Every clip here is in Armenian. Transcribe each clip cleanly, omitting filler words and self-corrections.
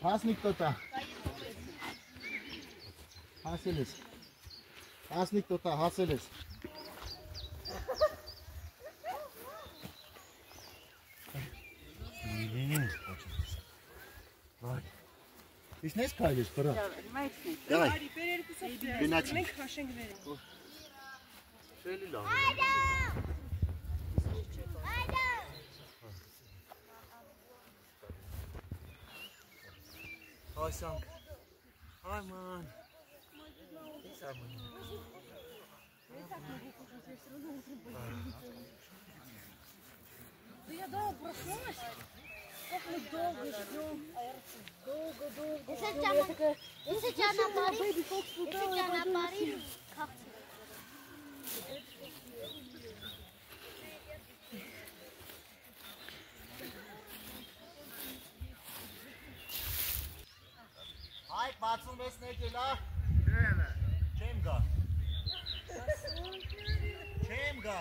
Հասնիկ տոտա։ Հասել ես։ Հասնիկ տոտա, հասել ես։ Իշն ես կայլ ես պրա։ Դավայ, գնաչի։ Մենք հաշենք վերին։ Շելի լավ։ Այսանք, այ ման, ես աման։ Да я долго проснулась, как мы долго ждем, долго ждем. Если тебя напарили, как ты? Այ, 66 եկելա։ Չեմ գա։ Չեմ գա։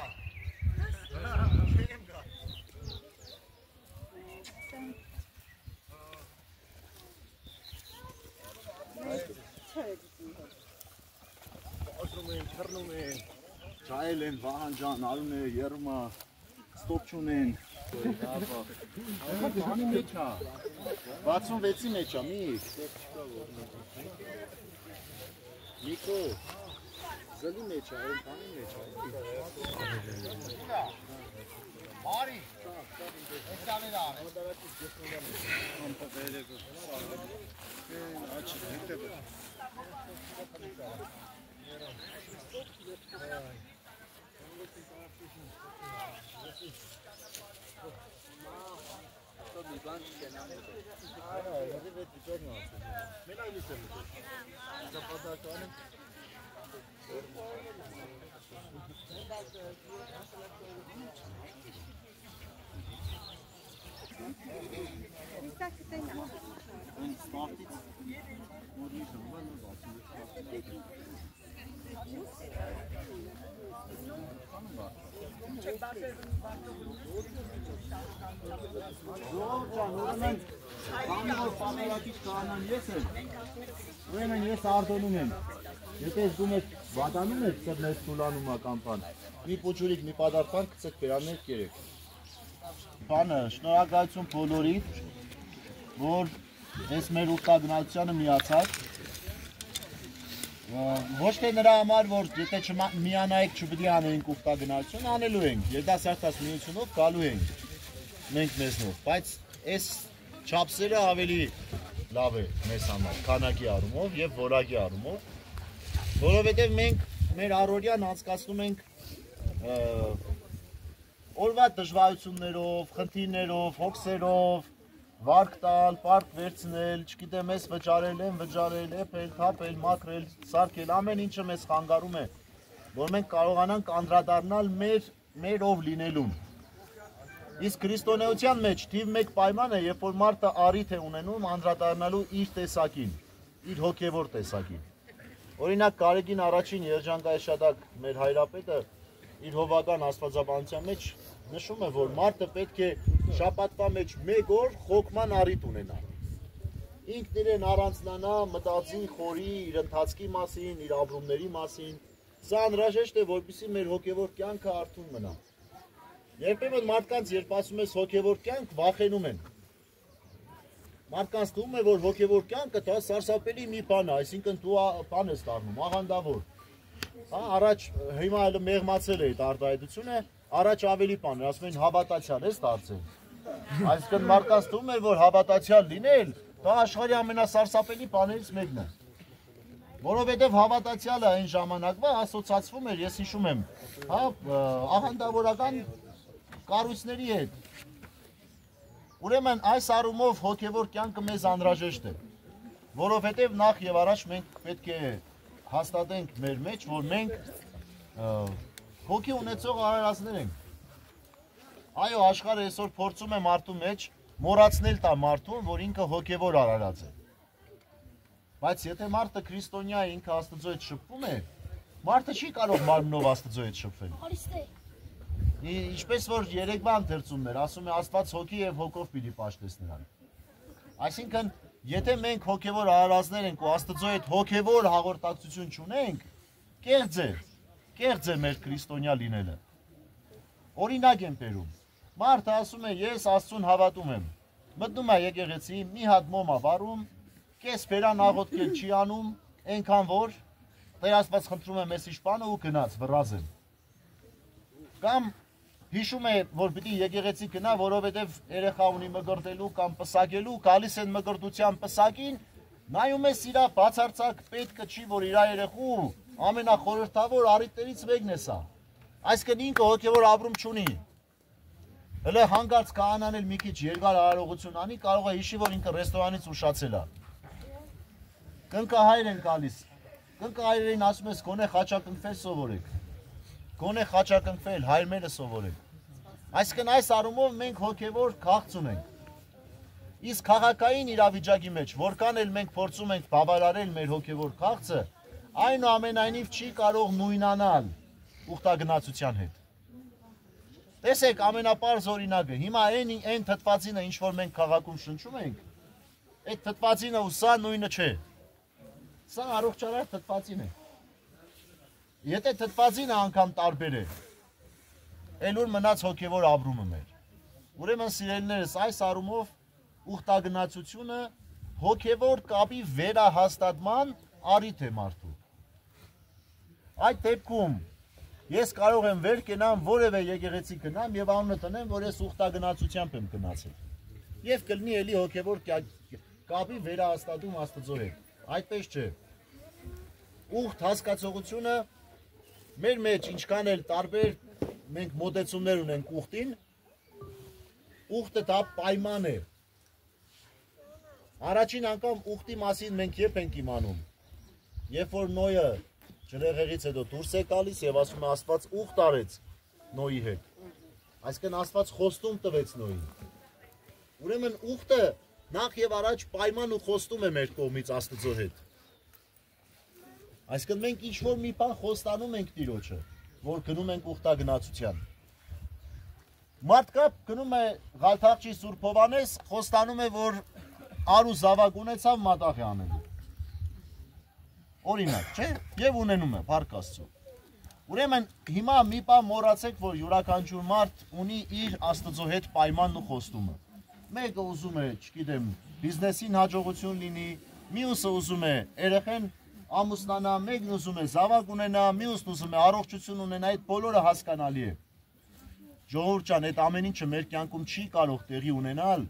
Չեմ գա։ Աշրում են, թռնում են, ճայել են, Վահան ջան, Արուն է, Երմա, ստոպ չունեն։ Բանի մեջ է, 66-ի մեջ է, միք։ Միկո, զլի մեջ է, այն բանի մեջ է։ Մարի, ես տաներ ան։ Ամպա վերեկո, աչի, հետև է։ Ուրեմն ես արդոնում եմ, եթե ես դում եք վադանում եք սր մեզ տուլանում ականպան, մի պոչուրիկ, մի պադարպան կծեք պերաններ կերեք։ Բանը, շնորհակալություն բոլորիդ, որ ես մեր ուտագնացությանը միացար, ոչ թե նրա համար, որ եթե միանայեք չպետք է անենք ուտագնացություն, անելու ենք, երիտասարդաց միությունով գալու ենք մենք մեզնով, բայց այս չափսերը ավելի լավ է մեզ համար, քանակի առումով և որակի առումով, որովհետև մենք մեր առօրյան անցկացնում ենք օրվա դժվարություններով, խնդիրներով, հոգսերով, վարկ տալ, պարկ վերցնել, չգիտեմ ես վճարել եմ, էփել, թափել, մաքրել, սարքել, ամեն ինչը մեզ խանգարում է, որ մենք կարողանանք անդրադառնալ մերով լինելուն։ Իսկ քրիստոնեության մեջ թիվ մեկ պայմանը, երբ որ մարդը առիթ է ունենում անդրադառնալու իր տեսակին, իր հոգևոր տեսակին։ Օրինակ Կարեգին առաջին երջանկայաշատակ մեր հայրապետը իր հովական աստվածաբանության մեջ նշում է, որ մարդը պետք է շաբաթվա մեջ մեկ օր խոկման առիթ ունենա։ Ինքն իրեն առանձնանա, մտածի, խորի իր ընթացքի մասին, իր ապրումների մասին։ Սա անհրաժեշտ է, որպեսզի մեր հոգևոր կյանքը արթուն մնա։ Երբեմն մարդկանց, երբ ասում ես հոգևոր կյանք, վախենում են։ Մարդկանց թվում է, որ հոգևոր կյանքը դա սարսափելի մի բան է, այսինքն դու բան ես դառնում, աղանդավոր։ Առաջ հիմա այլ մեղմացել է այդ արտահայտությունը, առաջ ավելի բան էր, ասում են հավատացյալ ես դարձել։ Այսինքն մարդկանց թվում է, որ հավատացյալ լինել, դա աշխարհի ամենասարսափելի բաներից մեկն է։ Որովհետև հավատացյալը այն ժամանակվա ասոցացվում էր, ես հիշում եմ, աղանդավորական կառույցների հետ։ Ուրեմն այս առումով հոգևոր կյանքը մեզ անհրաժեշտ է, որովհետև նախ եւ առաջ մենք պետք է հաստատենք մեր մեջ, որ մենք հոգի ունեցող արարածներ ենք։ Այո, աշխարհը այսօր փորձում է մարդու մեջ մոռացնել տա մարդուն, որ ինքը հոգևոր արարած է։ Բայց եթե մարդը քրիստոնյա է, ինքը Աստծո հետ շփվում է, մարդը չի կարող մարմնով Աստծո հետ շփվել։ Ինչպես որ երեկվա ընթերցումն էր, ասում է Աստված հոգի եւ հոգով պիտի պաշտես նրան։ Այսինքն, եթե մենք հոգևոր արարածներ ենք ու Աստծո հետ հոգևոր հաղորդակցություն չունենք, կեղծ է մեր քրիստոնյա լինելը։ Օրինակ եմ բերում։ Մարդը ասում է ես Աստծուն հավատում եմ։ Մտնում է եկեղեցի, մի հատ մոմ է վառում, կես բերան աղոթքել չի անում, այնքան որ Տեր Աստված խնդրում է մեզ իշխանը ու գնաց վռազեն։ Կամ հիշում է, որ պիտի եկեղեցի գնա, որովհետև երեխա ունի մկրտելու կամ պսակելու, գալիս են մկրտության պսակին, նայում է իրա բացարձակ պետքը չի, որ իր երեխու ամենախորհրդավոր առիթներից մեկն է սա։ Այսինքն ինքը հոգևոր ապրում չունի։ Հələ հանգարց քահանան էլ մի քիչ երկար արարողություն անի, կարող է հիշի, որ ինքը ռեստորանից ուշացել է։ Կնկահայր են գալիս։ Կնկահայրին ասում ես գոնե խաչակնքվել սովորեք։ Գոնե խաչակնքվել, հայրմերը սովորեք։ Այսինքն այս առումով մենք հոգևոր քաղց ունենք։ Իսկ քաղաքային իրավիճակի մեջ, որքան էլ մենք փորձում ենք բավարարել մեր հոգևոր քաղցը, այնուամենայնիվ չի կարող նույնանալ ուխտագնացության հետ։ Տեսեք ամենապարզ օրինակը, հիմա այն թթվածինը, ինչ որ մենք քաղաքում շնչում ենք, այդ թթվածինը ու սա նույնը չէ։ Սա առողջարար թթվածին է։ Եթե թթվածինը անգամ տարբեր է, էլ ուր մնաց հոգևոր ապրումը մեր։ Ուրեմն սիրելիներս, այս առումով ուխտագնացությունը հոգևոր կապի վերահաստատման առիթ է մարդու։ Այդ դեպքում ես կարող եմ վեր կենամ որևէ եկեղեցի գնամ եւ անունը տնեմ, որ ես ուխտագնացությամբ եմ գնացել։ Եվ կլինի էլի հոգևոր կապի վերահաստատում Աստծո հետ։ Այդպես չէ։ Ուխտ հասկացողությունը մեր մեջ ինչքան էլ տարբեր մենք մոտեցումներ ունենք ուխտին, ուխտը դա պայման է։ Առաջին անգամ ուխտի մասին մենք երբ ենք իմանում, երբ որ Նոյը ջրեղեղից հետո դուրս է գալիս եւ ասում է Աստված ուխտ արեց Նոյի հետ։ Այսինքն Աստված խոստում տվեց Նոյին։ Ուրեմն ուխտը նախ եւ առաջ պայման ու խոստում է մեր կողմից Աստծո հետ։ Այսինքն մենք ինչ որ մի բան խոստանում ենք Տիրոջը, որ գնում ենք ուխտագնացության։ Մարդկա գնում է Ղալթաղճի Սուրբ Հովանես, խոստանում է, որ արու զավակ ունեցավ մատաղ է անելու։ Օրինակ, չէ՞, եւ ունենում է, փառք Աստծո։ Ուրեմն հիմա մի բան մոռացեք, որ յուրաքանչյուր մարդ ունի իր Աստծո հետ պայմանն ու խոստումը։ Մեկը ուզում է, չգիտեմ, բիզնեսին հաջողություն լինի, մյուսը ուզում է երեխան ամուսնանա, մեկն ուզում է զավակ ունենա, մյուսն ուզում է առողջություն ունենա, այդ բոլորը հասկանալի է։ Ժողովուրդ ջան, այդ ամեն ինչը մեր կյանքում չի կարող տեղի ունենալ,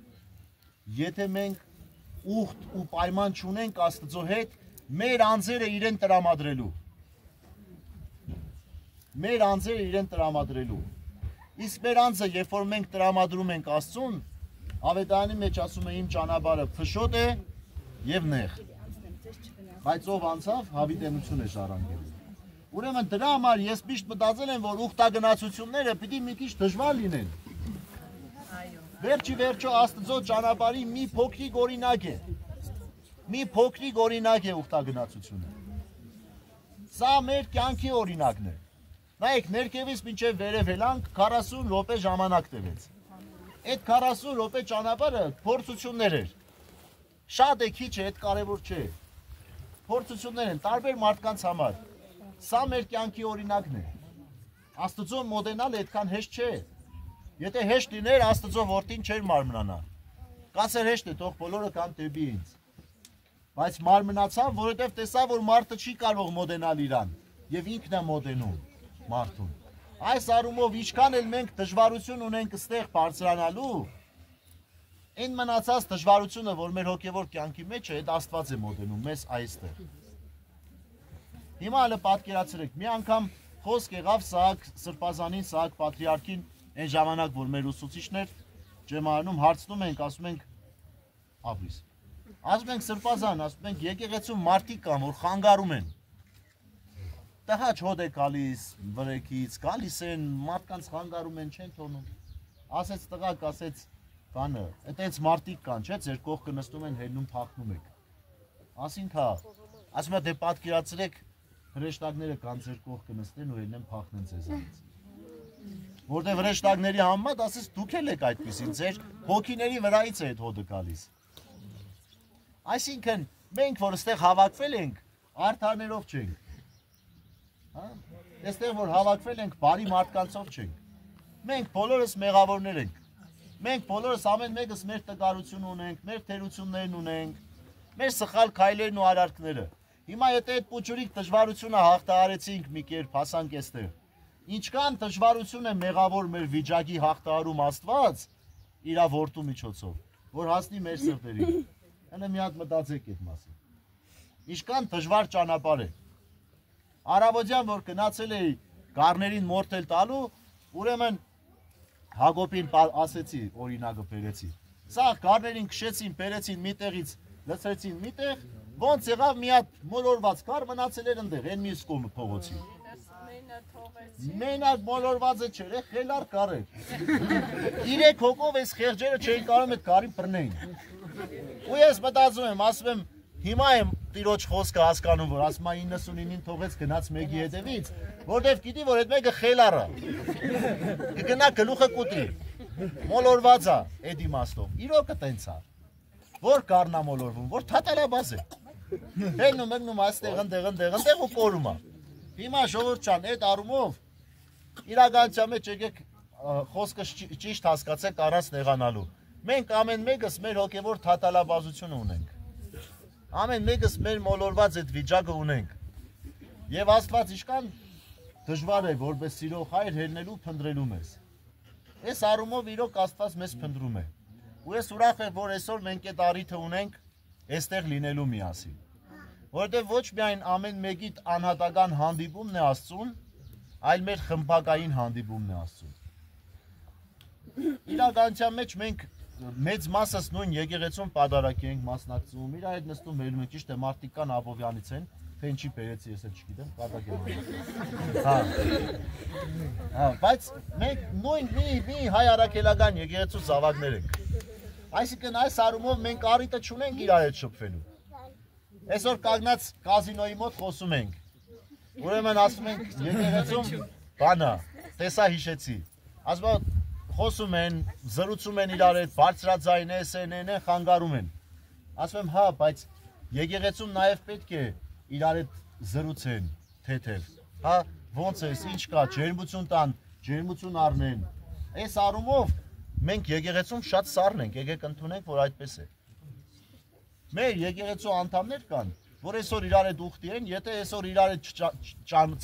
եթե մենք ուխտ ու պայման չունենք Աստծո հետ, մեր անձերը իրեն տրամադրելու։ Մեր անձերը իրեն տրամադրելու։ Իսկ մեր անձը, երբ որ մենք տրամադրում ենք Աստծուն, Ավետարանի մեջ ասում է իմ ճանապարհը փշոտ է եւ նեղ։ Բայց ով անցավ, հավիտենություն է ժառանգել։ Ուրեմն դրա համար ես միշտ մտածել եմ, որ ուխտագնացությունները պիտի մի քիչ դժվար լինեն։ Վերջի վերջո Աստծո ճանապարհի մի փոքրիկ օրինակ է։ Մի փոքրիկ օրինակ է ուխտագնացությունը։ Սա մեր կյանքի օրինակն է։ Նայեք, ներքևից մինչև վերև ելանք 40 րոպե ժամանակ տևեց։ Այդ 40 րոպե ճանապարհը փորձություններ էր։ Շատ է, քիչ է, այդ կարևոր չէ։ Փորձություններ են տարբեր մարդկանց համար։ Սա մեր կյանքի օրինակն է։ Աստծո մոտենալ այդքան հեշտ չէ։ Եթե հեշտ լիներ, Աստծո որդին չէր մարմնանա։ Կասեր հեշտ է, թող բոլորը կան դեպի ինձ։ Բայց մարմնացավ, որովհետև տեսավ, որ մարդը չի կարող մոտենալ իրան, եւ ինքն է մոտենում մարդուն։ Այս առումով ինչքան էլ մենք դժվարություն ունենք այստեղ բարձրանալու, այն մնացած դժվարությունը, որ մեր հոգևոր կյանքի մեջ է, այդ Աստված է մոտենում մեզ այստեղ։ Հիմա հələ պատկերացրեք, մի անգամ խոսք եղավ Սահակ Սրբազանին, Սահակ Պատրիարքին, այն ժամանակ, որ մեր ուսուցիչն էր, ջեմարանում հարցնում ենք, ասում ենք, ապրիս։ Ասում ենք Սրբազան, ասում ենք եկեղեցում մարդիկ կան, որ խանգարում են։ Տղաչ հոդ է գալիս, վրեքից, գալիս են, մարդկանց խանգարում են, չեն թողնում։ Ասեց տղակ, ասեց կանը, այդպես մարդիկ կան, չէ՞, ձեր կողքը նստում են, հելնում, փախնում եք։ Ասինք հա, ասում է դե պատկերացրեք հրեշտակները կան ձեր կողքը նստեն ու հելնեն փախնեն ձեզանից։ որտեղ վրեժտակների համեմատ ասես դուք էլ եք այդպեսին, ձեր հոգիների վրայից է այդ հոդը գալիս։ Այսինքն մենք որ այստեղ հավաքվել ենք, արդարներով չենք։ Հա? Այստեղ որ հավաքվել ենք, բարի մարդկանցով չենք։ Մենք բոլորս մեղավորներ ենք։ Մենք բոլորս ամեն մեկս մեր տգարություն ունենք, մեր թերություններն ունենք, մեր սխալ քայլերն ու արարքները։ Հիմա եթե այդ փոճուրիկ դժվարությունը հաղթահարեցինք մի կերպ հասանք այստեղ։ Ինչքան դժվարություն է մեղավոր մեր վիճակի հաղթահարում Աստված իր որդու միջոցով, որ հասնի մեր սրտերին։ Հենց մի հատ մտածեք այդ մասին։ Ինչքան դժվար ճանապարհ է։ Արաբոդյան որ գնացել էի գառներին մորթել տալու, ուրեմն Հակոբին ասեցի, օրինակը բերեցի։ Սա գառներին քշեցին, բերեցին մի տեղից, լցրեցին մի տեղ, ոնց եղավ մի հատ մոլորված կար մնացել էր այնտեղ, այն մյուս կողմը փողոցի։ Մենակ մոլորվածը չէր, խելար կար էր։ 3 հոգով այս խեղճերը չէին կարող այդ կարի բռնեին։ Ու ես մտածում եմ, ասում եմ, հիմա եմ տիրոջ խոսքը հասկանում, որ ասում է 99-ին թողեց գնաց մեկի հետևից, որտեվ գիտի, որ այդ մեկը խելար է։ Կգնա գլուխը կուտի։ Մոլորված է այդ իմաստով։ Իրոքը տենց է։ Որ կարնա մոլորվում, որ թատալաբազ է։ Հելնում մգնում այստեղ ու կորում է։ Հիմա ժողովուրդ ջան, այդ առումով իրականության մեջ եկեք խոսքը ճիշտ հասկացեք առանց նեղանալու։ Մենք ամեն մեկս մեր հոգևոր թատալաբազությունը ունենք։ Ամեն մեկս մեր մոլորված այդ վիճակը ունենք։ Եվ Աստված ինչքան դժվար է որպես սիրող հայր հելնելու փնտրելու մեզ։ Այս առումով իրոք Աստված մեզ փնտրում է։ Ու ես ուրախ եմ, որ այսօր մենք այդ առիթը ունենք այստեղ լինելու միասին։ Որտեղ ոչ միայն ամեն մեկի անհատական հանդիպումն է Աստծուն, այլ մեր խմբակային հանդիպումն է Աստծուն։ Իրականության մեջ մենք մեծ մասս նույն եկեղեցուն պատարագ ենք մասնակցում, իր այդ նստում վերում ենք, ճիշտ է, մարդիկ կան Աբովյանից են, Փենչի բերեցի ես էլ չգիտեմ, կատակել եմ։ Հա, բայց մենք նույն մի հայ առաքելական եկեղեցու զավակներ ենք։ Այսինքն այս առումով մենք առիթը չունենք իրար հետ շփվելու։ Այսօր կանգնած կազինոյի մոտ խոսում ենք։ Ուրեմն ասում ենք եկեղեցում բանա, տեսա հիշեցի։ Ասում խոսում են, զրուցում են իրար հետ, բարձրաձայն են, խանգարում են։ Ասում եմ, հա, բայց եկեղեցում նաև պետք է իրար հետ զրուցեն, թեթև։ Հա, ոնց է, ինչ կա, ջերմություն տան, ջերմություն առնեն։ Այս առումով մենք եկեղեցում շատ սառն ենք, եկեք ընդունենք, որ այդպես է։ Մեր եկեղեցու անդամներ կան, որ այսօր իրար հետ ուխտի են, եթե այսօր իրար հետ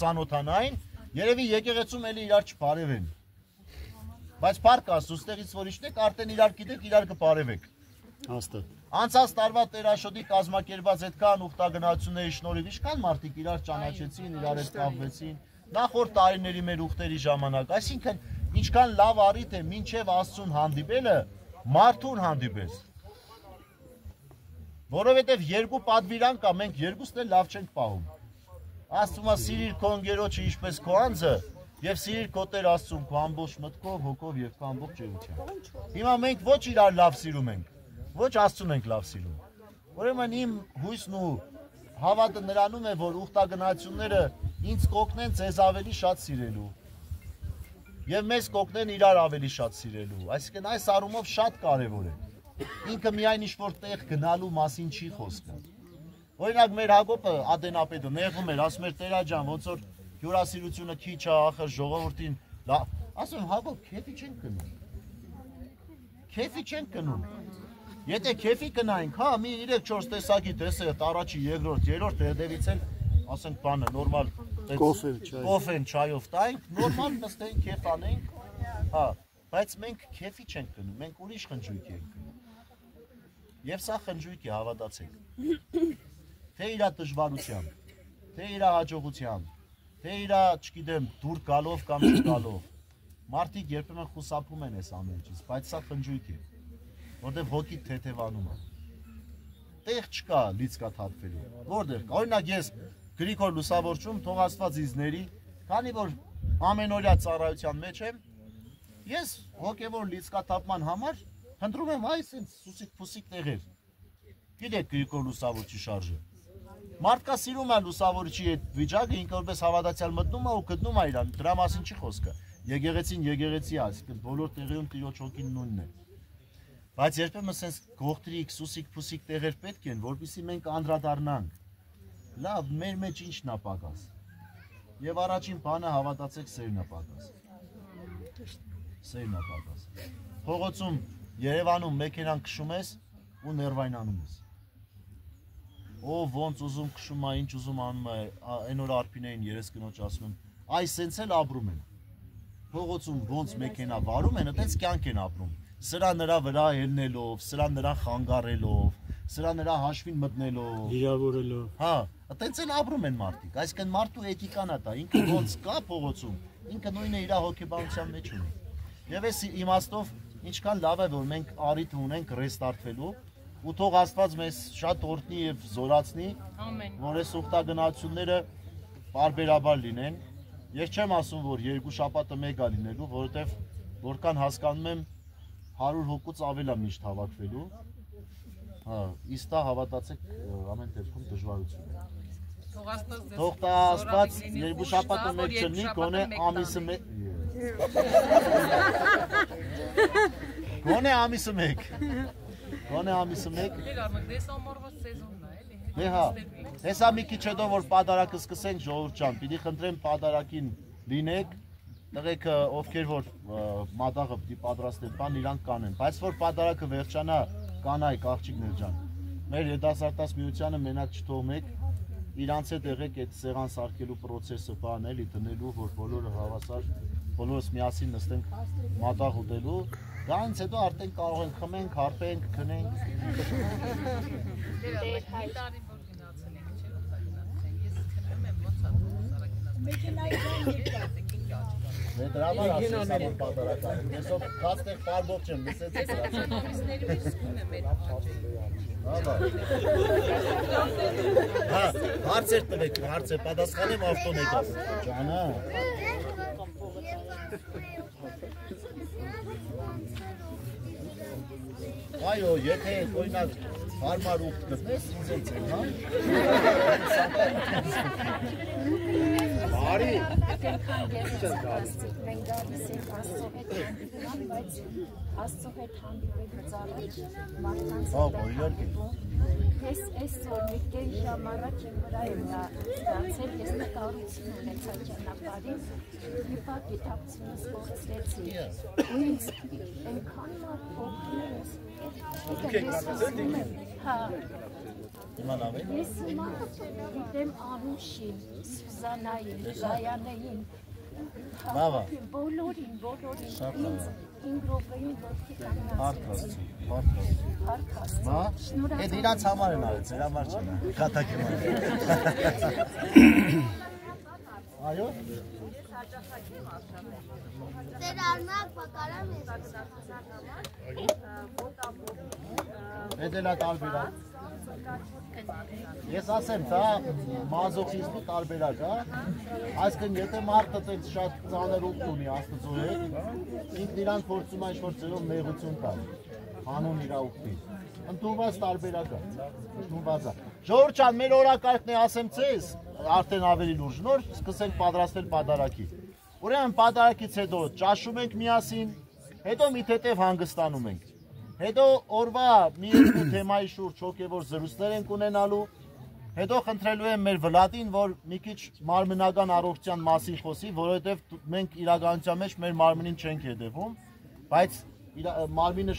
ծանոթանային, երևի եկեղեցում էլի իրար չբարևեն։ Բայց փառք Աստծո, ստեղից որ իջնեք, արդեն իրար գիտեք, իրար կբարևեք։ Հաստատ։ Անցած տարվա Տեր-Աշոտի կազմակերպած այդքան ուխտագնացությունների շնորհիվ ինչքան մարդիկ իրար ճանաչեցին, իրար հետ կապվեցին, նախորդ տարիների մեր ուխտերի ժամանակ, այսինքն ինչքան լավ առիթ է մինչև Աստծուն հանդիպելը, մարդուն հանդիպես։ Որովհետև երկու պատվիրան կա, մենք երկուսն էլ լավ չենք պահում։ Աստծուն սիրիր քո ընկերոջը ինչպես քո անձը, եւ սիրիր քո Տեր Աստծուն քո ամբողջ մտքով, հոգով եւ քո ամբողջ ջերմությամբ։ Հիմա մենք ոչ իրար լավ սիրում ենք, ոչ Աստծուն ենք լավ սիրում։ Ուրեմն իմ հույսն ու հավատը նրանում է, որ ուխտագնացությունները ինձ կօգնեն ձեզ ավելի շատ սիրելու եւ մեզ կօգնեն իրար ավելի շատ սիրելու։ Այսինքն այս առումով շատ կարեւոր է։ Ինքը միայն ինչ-որ տեղ գնալու մասին չի խոսքը։ Օրինակ մեր Հակոբը Ադենապետը նեղում էր, ասում էր Տերա ջան, ոնց որ հյուրասիրությունը քիչ է, ախր ժողովրդին, ասում եմ Հակոբ, քեֆի չենք գնում։ Քեֆի չենք գնում։ Եթե քեֆի գնայինք, հա, մի 3-4 տեսակի դեսերտ, առաջի, երկրորդ, երրորդ հետևից էլ, ասենք բանը, նորմալ կոֆեն, չայով տայինք, նորմալ նստենք, քեֆ անենք, հա, բայց մենք քեֆի չենք գնում, մենք ուրիշ խնջույք ենք գնում։ Եվ սա խնջույք է, հավատացեք։ Թե իրա դժվարությամբ, թե իրա հաջողությամբ, թե իրա, չգիտեմ, դուր գալով կամ չգալով, մարդիկ երբեմն խուսափում են այս ամենից, բայց սա խնջույք է, որտեղ հոգի թեթևանում է։ Տեղ չկա լիցքա թափվելու, որտեղ կա, օրինակ ես Գրիգոր լուսավորչում թող Աստված իզների, քանի որ ամենօրյա ծառայության մեջ եմ, ես հոգևոր լիցքաթափման համար փնտրում եմ այս սուսիկ-փուսիկ տեղեր։ Գիտեք Գրիգոր լուսավորչի շարժը։ Մարդկա սիրում է լուսավորչի այդ վիճակը, ինքը որպես հավատացյալ մտնում է ու գտնում է իրան, դրա մասին չի խոսքը։ եկեղեցին եկեղեցի է, այսինքն բոլոր տեղերում Տիրոջ հոգին նույնն է։ Բայց երբեմն ասենց գողտրիկ, սուսիկ, փուսիկ տեղեր պետք են, որպեսզի մենք անդրադառնանք։ Լավ, մեր մեջ ի՞նչն է պակաս։ Եվ առաջին բանը հավատացեք սերն է պակաս։ Սերն է պակաս։ Փողոցում Երևանում մեքենան քշում ես ու ներվայնանում ես։ Ով ոնց ուզում քշում է, ինչ ուզում անում է, այն օր Արփինեին երես կնոջ ասում եմ, այս սենց էլ ապրում են։ Փողոցում ոնց մեքենա վարում են, այդպես կյանք են ապրում։ Սրա նրա վրա ելնելով, սրա նրան խանգարելով, սրա նրա հաշվին մտնելով, վիրավորելով։ հա, այդպես են ապրում են մարդիկ։ Այսինքն մարդու էթիկան է դա, ինքը ոնց կա փողոցում, ինքը նույնը իր հոգեբանության մեջ ունի։ Եվ այս իմաստով ինչքան լավ է, որ մենք առիթ ունենք ռեստարտվելու, ու թող Աստված մեզ շատ օրհնի եւ զորացնի, որ այս ուխտագնացությունները բարբերաբար լինեն։ Ես չեմ ասում, որ երկու շաբաթը մեկ է լինելու, որովհետեւ որքան հասկանում եմ 100 հոգուց ավել է միշտ հավաքվելու։ Հա, իստա հավատացեք ամեն դեպքում դժվարություն է։ Թող Աստված երկու շաբաթը մեկ չլինի, գոնե ամիսը մեկ։ Գոնե ամիսը մեկ։ Գոնե ամիսը մեկ։ Դե հա, հեսա մի քիչ հետո որ պատարակը սկսենք ժողովուրդ ջան, պիտի խնդրեմ պատարակին լինեք, տղեկը ովքեր որ մատաղը պիտի պատրաստեն, բան իրանք կանեն, բայց որ պատարակը վերջանա, կանայք աղջիկներ ջան, մեր երիտասարդաց միությանը մենակ չթողնեք, իրանց հետ եղեք այդ սեղան սարքելու process-ը բան էլի դնելու, որ բոլորը հավասար, բոլորս միասին նստենք մատաղ ուտելու, դրանից հետո արդեն կարող ենք խմենք, հարբենք, քնենք։ Դե դրա համար ասես ամեն պատարական, այսօր կացտեղ պարբող չեմ, լսեցեք հա, հարցեր տվեք, հարցեր, պատասխանեմ ավտոն եկավ, ջանա։ Այո, եթե օրինակ հարմար ուխտ գտնես, ինձ էլ ցեք, հա։ Բարի։ Մենք գալիս ենք Աստծո հետ հանդիպման, բայց Աստծո հետ հանդիպելուց առաջ մարդկանց ես այսօր մի կես ժամ առաջ իմ վրա եմ դարձել, ես նկարություն ունեցա ճանապարհին, մի պահ գիտակցությունս կորցրեցի, ու ինձ այնքան մարդ օգնում ես, հա, ես մարդ գիտեմ Անուշին, Սուզանային, Գայանեին, բոլորին, ինձ ինգրովեին որդի կանգնացրեցի, շնորհակալ, Էդ իրանց համար են արեց, իր համար չեն, կատակի համար։ Այո։ Ձեր արմակ բակարան Էդ էլ է տարբերակ։ Ես ասեմ, դա մազոխիզմի տարբերակ է, այսինքն եթե մարդը տենց շատ ծանր ուխտ ունի Աստծո հետ, ինքն իրան փորձում է ինչ-որ ձևով մեղություն տալ, հանուն իր ուխտի, ընդունված տարբերակ է, ընդունված է։ Ժողովուրդ ջան, մեր օրակարգն է, ասեմ ձեզ, արդեն ավելի լուրջ, նոր սկսենք պատրաստել պատարակի։ Ուրեմն պատարակից հետո ճաշում ենք միասին, հետո մի թեթև հանգստանում ենք։ Հետո օրվա մի երկու թեմայի շուրջ հոգևոր զրույցներ ենք ունենալու, հետո խնդրելու եմ մեր Վլադին, որ մի քիչ մարմնական առողջության մասին խոսի, որովհետև մենք իրականության մեջ մեր մարմնին չենք հետևում, բայց մարմինը